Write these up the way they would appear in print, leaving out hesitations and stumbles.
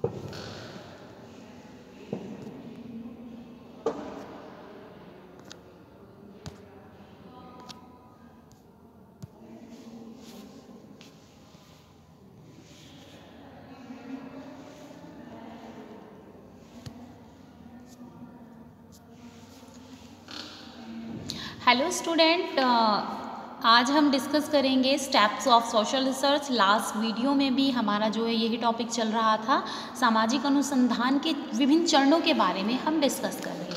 Hello student, आज हम discuss करेंगे steps of social research. Last video में भी हमारा जो है यही टॉपिक चल रहा था, सामाजिक अनुसंधान के विभिन्न चरणों के बारे में हम डिस्कस कर रहे थे।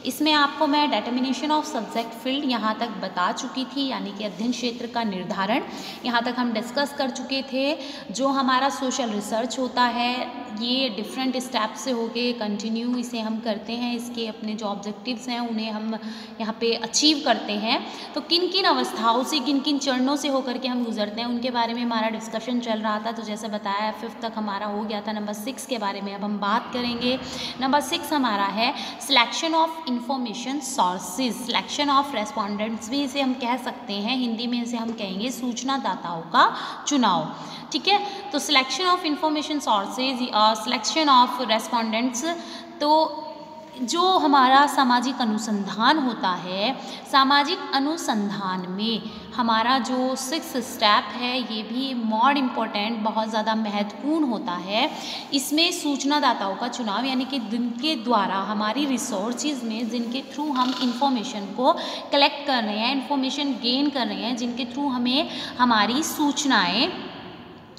इसमें आपको मैं डिटर्मिनेशन ऑफ सब्जेक्ट फील्ड यहाँ तक बता चुकी थी, यानी कि अध्ययन क्षेत्र का निर्धारण यहाँ तक हम डिस्कस कर चुके थे। जो हमारा सोशल रिसर्च होता है ये डिफरेंट स्टेप से होके कंटिन्यू इसे हम करते हैं, इसके अपने जो ऑब्जेक्टिव्स हैं उन्हें हम यहाँ पे अचीव करते हैं। तो किन किन अवस्थाओं से, किन किन चरणों से होकर के हम गुजरते हैं उनके बारे में हमारा डिस्कशन चल रहा था। तो जैसे बताया 5th तक हमारा हो गया था। नंबर 6 के बारे में अब हम बात करेंगे। नंबर 6 हमारा है selection of information sources, selection of respondents भी इसे हम कह सकते हैं, हिंदी में इसे हम कहेंगे सूचनादाताओं का चुनाव। ठीक है, तो selection of information sources, selection of respondents. तो जो हमारा सामाजिक अनुसंधान होता है, सामाजिक अनुसंधान में हमारा जो 6th स्टेप है ये भी मोर इम्पोर्टेंट, बहुत ज़्यादा महत्वपूर्ण होता है। इसमें सूचनादाताओं का चुनाव, यानी कि जिनके द्वारा हमारी रिसोर्सेज में, जिनके थ्रू हम इंफॉर्मेशन को कलेक्ट कर रहे हैं, इंफॉर्मेशन गेन कर रहे हैं, जिनके थ्रू हमें हमारी सूचनाएँ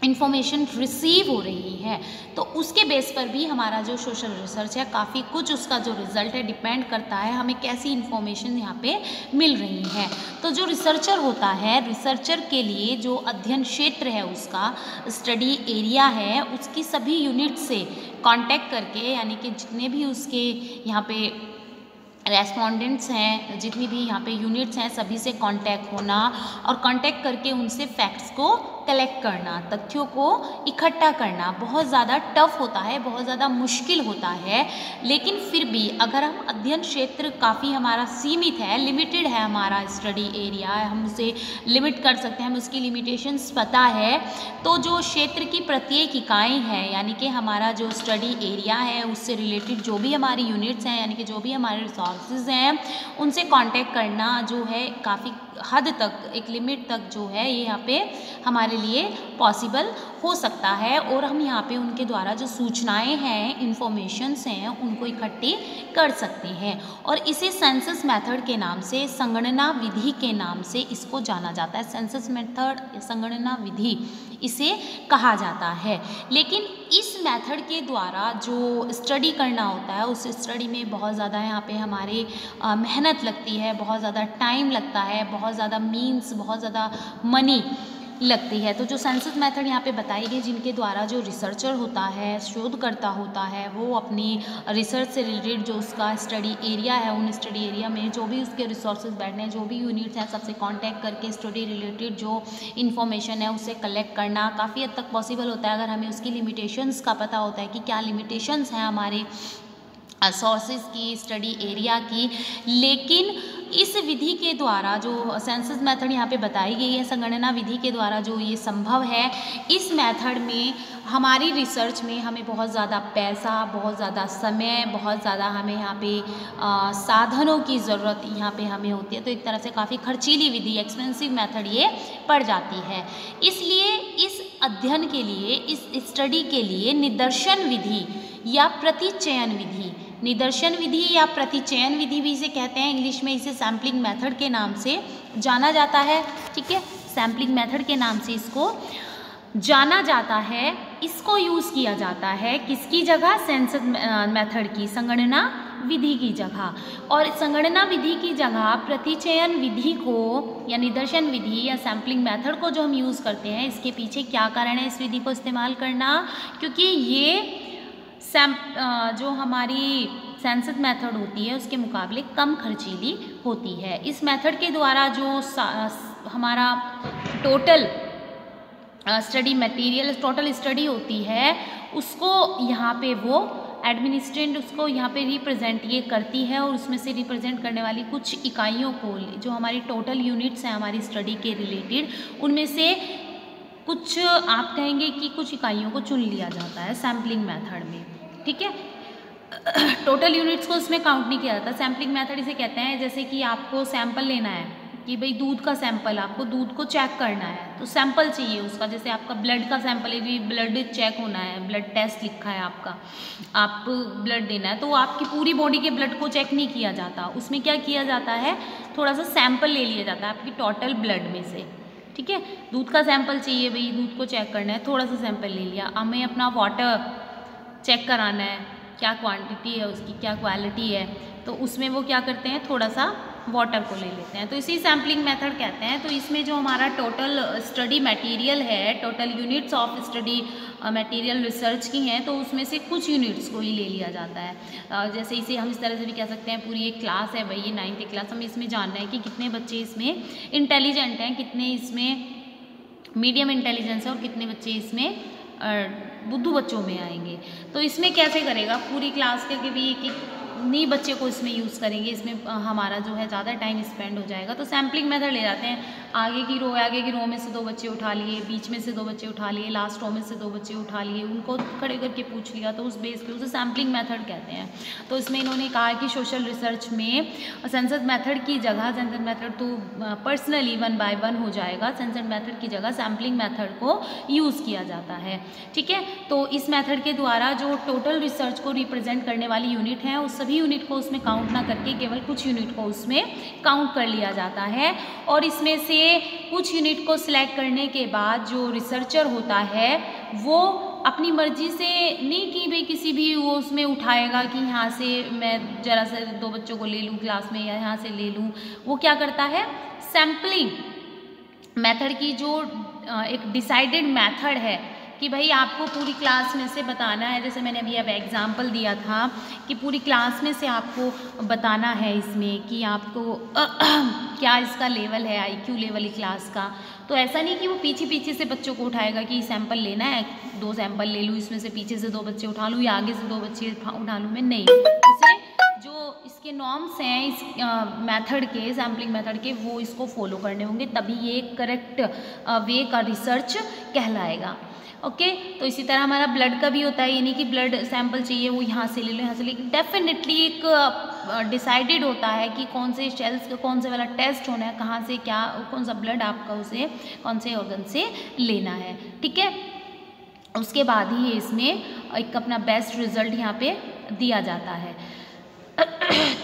इन्फॉर्मेशन रिसीव हो रही है, तो उसके बेस पर भी हमारा जो सोशल रिसर्च है काफ़ी कुछ उसका जो रिज़ल्ट है डिपेंड करता है हमें कैसी इन्फॉर्मेशन यहाँ पे मिल रही है। तो जो रिसर्चर होता है, रिसर्चर के लिए जो अध्ययन क्षेत्र है, उसका स्टडी एरिया है, उसकी सभी यूनिट से कांटेक्ट करके, यानी कि जितने भी उसके यहाँ पे रेस्पोंडेंट्स हैं, जितनी भी यहाँ पे यूनिट्स हैं, सभी से कांटेक्ट होना और कांटेक्ट करके उनसे फैक्ट्स को कलेक्ट करना, तथ्यों को इकट्ठा करना बहुत ज़्यादा टफ होता है, बहुत ज़्यादा मुश्किल होता है। लेकिन फिर भी अगर हम अध्ययन क्षेत्र काफ़ी हमारा सीमित है, लिमिटेड है, हमारा स्टडी एरिया हम उसे लिमिट कर सकते हैं, हमें उसकी लिमिटेशंस पता है, तो जो क्षेत्र की प्रत्येक इकाई है, यानी कि हमारा जो स्टडी एरिया है उससे रिलेटेड जो भी हमारी यूनिट्स हैं, यानी कि जो भी हमारे रिसोर्सेज हैं, उनसे कांटेक्ट करना जो है काफ़ी हद तक, एक लिमिट तक जो है ये यहाँ पे हमारे लिए पॉसिबल हो सकता है। और हम यहाँ पे उनके द्वारा जो सूचनाएं हैं, इंफॉर्मेशंस हैं, उनको इकट्ठी कर सकते हैं। और इसे सेंसस मेथड के नाम से, संगणना विधि के नाम से इसको जाना जाता है। सेंसस मेथड, संगणना विधि इसे कहा जाता है। लेकिन इस मेथड के द्वारा जो स्टडी करना होता है, उस स्टडी में बहुत ज़्यादा यहाँ पे हमारे मेहनत लगती है, बहुत ज़्यादा टाइम लगता है, बहुत ज़्यादा मीन्स, बहुत ज़्यादा मनी लगती है। तो जो सेंसस मेथड यहाँ पे बताई गई, जिनके द्वारा जो रिसर्चर होता है, शोधकर्ता होता है, वो अपनी रिसर्च से रिलेटेड जो उसका स्टडी एरिया है, उन स्टडी एरिया में जो भी उसके रिसोर्सेज बैठने हैं, जो भी यूनिट्स हैं, सबसे कांटेक्ट करके स्टडी रिलेटेड जो इन्फॉर्मेशन है उसे कलेक्ट करना काफ़ी हद तक पॉसिबल होता है, अगर हमें उसकी लिमिटेशंस का पता होता है कि क्या लिमिटेशंस हैं हमारे सोर्सेज की, स्टडी एरिया की। लेकिन इस विधि के द्वारा, जो सेंसस मेथड यहाँ पे बताई गई है, संगणना विधि के द्वारा जो ये संभव है, इस मेथड में हमारी रिसर्च में हमें बहुत ज़्यादा पैसा, बहुत ज़्यादा समय, बहुत ज़्यादा हमें यहाँ पे साधनों की ज़रूरत यहाँ पे हमें होती है। तो एक तरह से काफ़ी खर्चीली विधि, एक्सपेंसिव मेथड ये पड़ जाती है। इसलिए इस अध्ययन के लिए, इस स्टडी के लिए निदर्शन विधि या प्रतिचयन विधि, निदर्शन विधि या प्रतिचयन विधि भी इसे कहते हैं, इंग्लिश में इसे सैम्पलिंग मेथड के नाम से जाना जाता है। ठीक है, सैम्पलिंग मेथड के नाम से इसको जाना जाता है। इसको यूज़ किया जाता है किसकी जगह? सेंसस मेथड की, संगणना विधि की जगह। और संगणना विधि की जगह प्रतिचयन विधि को या निदर्शन विधि या सैम्पलिंग मेथड को जो हम यूज़ करते हैं, इसके पीछे क्या कारण है इस विधि को इस्तेमाल करना? क्योंकि ये जो हमारी सेंसस मेथड होती है उसके मुकाबले कम खर्चीली होती है। इस मेथड के द्वारा जो हमारा total study material, total study होती है, उसको यहाँ पे वो एडमिनिस्ट्रेट उसको यहाँ पे रिप्रेजेंट ये करती है, और उसमें से रिप्रेजेंट करने वाली कुछ इकाइयों को, जो हमारी टोटल यूनिट्स हैं हमारी स्टडी के रिलेटेड, उनमें से कुछ आप कहेंगे कि कुछ इकाइयों को चुन लिया जाता है सैम्पलिंग मेथड में, ठीक है। टोटल यूनिट्स को इसमें काउंट नहीं किया जाता। सैम्पलिंग मेथड इसे कहते हैं, जैसे कि आपको सैंपल लेना है कि भाई दूध का सैंपल, आपको दूध को चेक करना है तो सैंपल चाहिए उसका। जैसे आपका ब्लड का सैंपल है, भी ब्लड चेक होना है, ब्लड टेस्ट लिखा है आपका, आप ब्लड देना है, तो आपकी पूरी बॉडी के ब्लड को चेक नहीं किया जाता। उसमें क्या किया जाता है, थोड़ा सा सैंपल ले लिया जाता है आपकी टोटल ब्लड में से, ठीक है। दूध का सैंपल चाहिए, भाई दूध को चेक करना है, थोड़ा सा सैंपल ले लिया। हमें अपना वाटर चेक कराना है, क्या क्वांटिटी है उसकी, क्या क्वालिटी है, तो उसमें वो क्या करते हैं, थोड़ा सा वाटर को ले लेते हैं, तो इसी सैम्पलिंग मेथड कहते हैं। तो इसमें जो हमारा टोटल स्टडी मटेरियल है, total units of study material research की हैं, तो उसमें से कुछ यूनिट्स को ही ले लिया जाता है। जैसे इसे हम इस तरह से भी कह सकते हैं, पूरी एक क्लास है भाई, ये 9th क्लास, हमें इसमें जानना है कि कितने बच्चे इसमें इंटेलिजेंट हैं, कितने इसमें मीडियम इंटेलिजेंस है और कितने बच्चे इसमें बुद्धू बच्चों में आएंगे। तो इसमें कैसे करेगा, पूरी क्लास के भी एक नहीं बच्चे को इसमें यूज़ करेंगे, इसमें हमारा जो है ज़्यादा टाइम स्पेंड हो जाएगा। तो सैम्पलिंग मेथड ले जाते हैं, आगे की रो में से 2 बच्चे उठा लिए, बीच में से 2 बच्चे उठा लिए, लास्ट रो में से 2 बच्चे उठा लिए, उनको खड़े करके पूछ लिया, तो उस बेस पे उसे सैम्पलिंग मेथड कहते हैं। तो इसमें इन्होंने कहा कि सोशल रिसर्च में सेंसस मेथड की जगह, सेंसस मेथड तो पर्सनली 1 by 1 हो जाएगा, सेंसस मेथड की जगह सैम्पलिंग मेथड को यूज़ किया जाता है, ठीक है। तो इस मेथड के द्वारा जो टोटल रिसर्च को रिप्रेजेंट करने वाली यूनिट है, उस सभी यूनिट को उसमें काउंट ना करके केवल कुछ यूनिट को उसमें काउंट कर लिया जाता है। और इसमें से कुछ यूनिट को सिलेक्ट करने के बाद जो रिसर्चर होता है वो अपनी मर्जी से नहीं कि भाई किसी भी वो उसमें उठाएगा कि यहाँ से मैं जरा से 2 बच्चों को ले लूँ क्लास में या यहाँ से ले लूँ। वो क्या करता है, सैम्पलिंग मेथड की जो एक डिसाइडेड मेथड है कि भाई आपको पूरी क्लास में से बताना है, जैसे मैंने अभी अब एग्जांपल दिया था कि पूरी क्लास में से आपको बताना है इसमें कि आपको क्या इसका लेवल है, IQ लेवल क्लास का। तो ऐसा नहीं कि वो पीछे से बच्चों को उठाएगा कि सैंपल लेना है, 2 सैंपल ले लूँ, इसमें से पीछे से 2 बच्चे उठा लूँ या आगे से 2 बच्चे उठा लूँ, मैं नहीं। उसे जो इसके नॉर्म्स हैं इस मेथड के, सैम्पलिंग मेथड के, वो इसको फॉलो करने होंगे, तभी ये करेक्ट वे का रिसर्च कहलाएगा। ओके तो इसी तरह हमारा ब्लड का भी होता है, ये नहीं कि ब्लड सैंपल चाहिए वो यहाँ से ले लो, यहाँ से ले, डेफिनेटली एक डिसाइडेड होता है कि कौन से सेल्स का कौन से वाला टेस्ट होना है, कहाँ से क्या, कौन सा ब्लड आपका उसे कौन से ऑर्गन से लेना है, ठीक है। उसके बाद ही इसमें एक अपना बेस्ट रिजल्ट यहाँ पे दिया जाता है।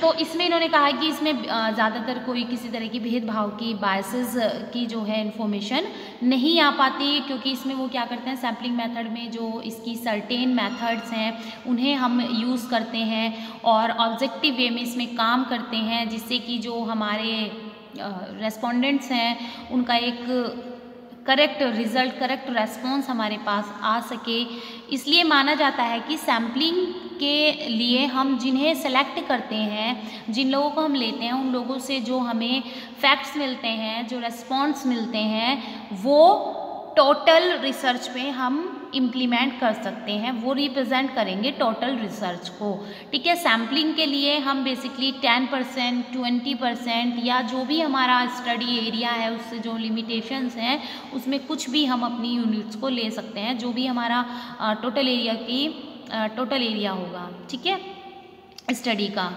तो इसमें इन्होंने कहा कि इसमें ज़्यादातर कोई किसी तरह की भेदभाव की बायसेस की जो है इन्फॉर्मेशन नहीं आ पाती, क्योंकि इसमें वो क्या करते हैं, सैम्पलिंग मेथड में जो इसकी सर्टेन मेथड्स हैं उन्हें हम यूज़ करते हैं और ऑब्जेक्टिव वे में इसमें काम करते हैं, जिससे कि जो हमारे रेस्पोंडेंट्स हैं उनका एक करेक्ट रिज़ल्ट, करेक्ट रेस्पॉन्स हमारे पास आ सके। इसलिए माना जाता है कि सैम्पलिंग के लिए हम जिन्हें सेलेक्ट करते हैं, जिन लोगों को हम लेते हैं, उन लोगों से जो हमें फैक्ट्स मिलते हैं, जो रेस्पॉन्स मिलते हैं, वो टोटल रिसर्च पे हम इम्प्लीमेंट कर सकते हैं, वो रिप्रेजेंट करेंगे टोटल रिसर्च को, ठीक है। सैम्पलिंग के लिए हम बेसिकली 10%, 20% या जो भी हमारा स्टडी एरिया है उससे जो लिमिटेशंस हैं उसमें कुछ भी हम अपनी यूनिट्स को ले सकते हैं, जो भी हमारा टोटल एरिया होगा, ठीक है, स्टडी का,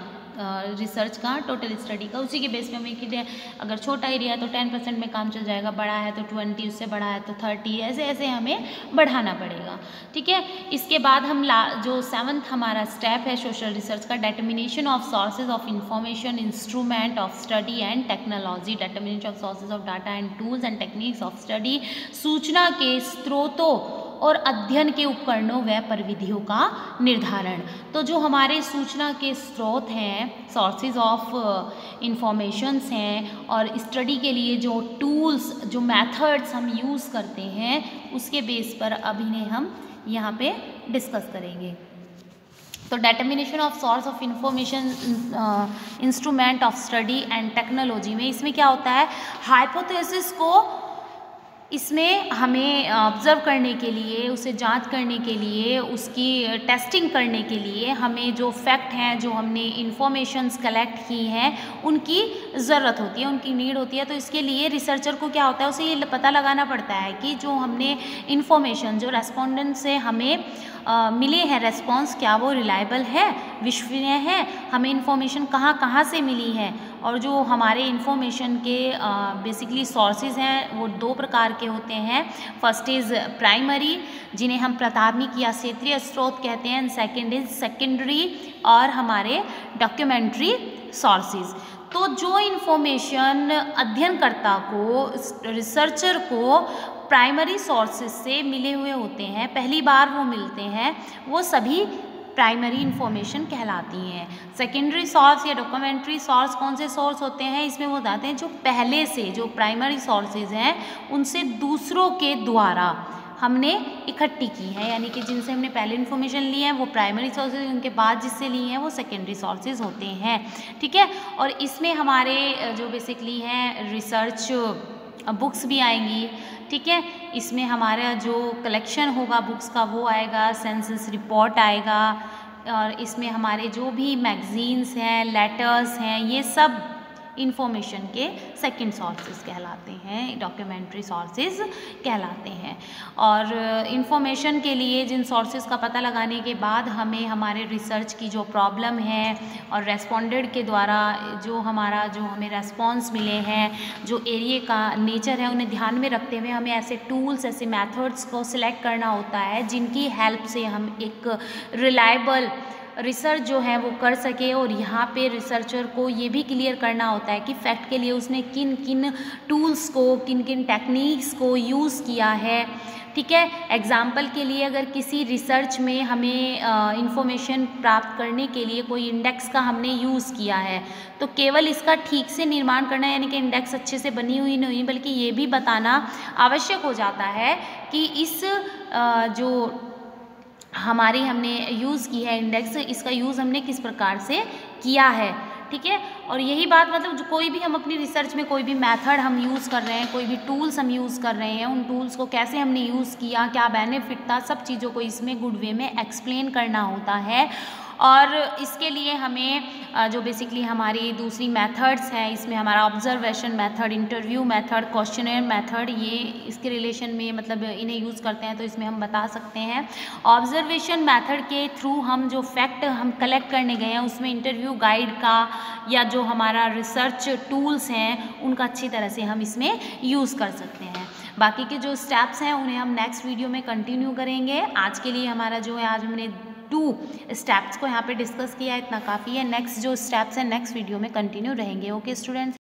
रिसर्च का, टोटल स्टडी का, उसी के बेस पे हमें कि अगर छोटा एरिया है तो 10% में काम चल जाएगा, बड़ा है तो 20, उससे बड़ा है तो 30, ऐसे ऐसे हमें बढ़ाना पड़ेगा, ठीक है। इसके बाद हम जो 7th हमारा स्टेप है सोशल रिसर्च का, determination of sources of information, instrument of study and technology, determination of sources of data and tools and techniques of study, सूचना के स्रोतों और अध्ययन के उपकरणों व परिविधियों का निर्धारण। तो जो हमारे सूचना के स्रोत हैं, सोर्सेज ऑफ इंफॉर्मेशंस हैं, और स्टडी के लिए जो टूल्स, जो मेथड्स हम यूज़ करते हैं, उसके बेस पर अब इन्हें हम यहाँ पे डिस्कस करेंगे। तो determination of source of information, instrument of study and technology में इसमें क्या होता है, हाइपोथेसिस को इसमें हमें ऑब्ज़र्व करने के लिए, उसे जांच करने के लिए, उसकी टेस्टिंग करने के लिए हमें जो फैक्ट हैं, जो हमने इन्फॉर्मेशंस कलेक्ट की हैं, उनकी ज़रूरत होती है, उनकी नीड होती है। तो इसके लिए रिसर्चर को क्या होता है, उसे ये पता लगाना पड़ता है कि जो हमने इन्फॉर्मेशन, जो रेस्पोंडेंट से हमें मिले हैं रेस्पॉन्स, क्या वो रिलायबल है, विश्वसनीय है, हमें इन्फॉर्मेशन कहाँ कहाँ से मिली है। और जो हमारे इन्फॉर्मेशन के बेसिकली सोर्सेज हैं वो दो प्रकार के होते हैं। फर्स्ट इज़ प्राइमरी, जिन्हें हम प्राथमिक या क्षेत्रीय स्रोत कहते हैं, एंड सेकेंड इज सेकेंडरी और हमारे डॉक्यूमेंट्री सोर्सेज। तो जो इन्फॉर्मेशन अध्ययनकर्ता को, रिसर्चर को प्राइमरी सोर्सेज से मिले हुए होते हैं, पहली बार वो मिलते हैं, वो सभी प्राइमरी इन्फॉर्मेशन कहलाती हैं। सेकेंडरी सोर्स या डॉक्यूमेंट्री सोर्स कौन से सोर्स होते हैं, इसमें वो बताते हैं जो पहले से जो प्राइमरी सोर्सेज हैं उनसे दूसरों के द्वारा हमने इकट्ठी की है, यानी कि जिनसे हमने पहले इन्फॉर्मेशन ली है वो प्राइमरी सोर्सेज, उनके बाद जिससे ली हैं वो सेकेंडरी सोर्सेज होते हैं। ठीक है, और इसमें हमारे जो बेसिकली हैं रिसर्च बुक्स भी आएंगी। ठीक है, इसमें हमारा जो कलेक्शन होगा बुक्स का वो आएगा, सेंसस रिपोर्ट आएगा, और इसमें हमारे जो भी मैगजीन्स हैं, लेटर्स हैं, ये सब इन्फॉर्मेशन के सेकंड सोर्सेज कहलाते हैं, डॉक्यूमेंट्री सोर्सेज कहलाते हैं। और इन्फॉर्मेशन के लिए जिन सोर्सेज का पता लगाने के बाद हमें हमारे रिसर्च की जो प्रॉब्लम है और रेस्पोंडेंट के द्वारा जो हमें रेस्पॉन्स मिले हैं, जो एरिया का नेचर है, उन्हें ध्यान में रखते हुए हमें ऐसे टूल्स, ऐसे मेथड्स को सिलेक्ट करना होता है जिनकी हेल्प से हम एक रिलायबल रिसर्च जो है वो कर सके। और यहाँ पे रिसर्चर को ये भी क्लियर करना होता है कि फैक्ट के लिए उसने किन किन टूल्स को, किन किन टेक्निक्स को यूज़ किया है। ठीक है, एग्जाम्पल के लिए अगर किसी रिसर्च में हमें इंफॉर्मेशन प्राप्त करने के लिए कोई इंडेक्स का हमने यूज़ किया है, तो केवल इसका ठीक से निर्माण करना, यानी कि इंडेक्स अच्छे से बनी हुई नहीं, बल्कि ये भी बताना आवश्यक हो जाता है कि इस जो हमारी हमने यूज़ की है इंडेक्स, इसका यूज़ हमने किस प्रकार से किया है। ठीक है, और यही बात मतलब जो कोई भी हम अपनी रिसर्च में कोई भी मेथड हम यूज़ कर रहे हैं, कोई भी टूल्स हम यूज़ कर रहे हैं, उन टूल्स को कैसे हमने यूज़ किया, क्या बेनिफिट था, सब चीज़ों को इसमें गुड वे में एक्सप्लेन करना होता है। और इसके लिए हमें जो बेसिकली हमारी दूसरी मेथड्स हैं, इसमें हमारा observation method, interview method, questionnaire method, ये इसके रिलेशन में मतलब इन्हें यूज़ करते हैं। तो इसमें हम बता सकते हैं ऑब्जर्वेशन मेथड के थ्रू हम जो फैक्ट हम कलेक्ट करने गए हैं उसमें इंटरव्यू गाइड का या जो हमारा रिसर्च टूल्स हैं उनका अच्छी तरह से हम इसमें यूज़ कर सकते हैं। बाकी के जो स्टेप्स हैं उन्हें हम नेक्स्ट वीडियो में कंटिन्यू करेंगे। आज के लिए हमारा जो है, आज हमने 2 स्टेप्स को यहाँ पे डिस्कस किया, इतना काफ़ी है। नेक्स्ट जो स्टेप्स हैं नेक्स्ट वीडियो में कंटिन्यू रहेंगे। Okay students.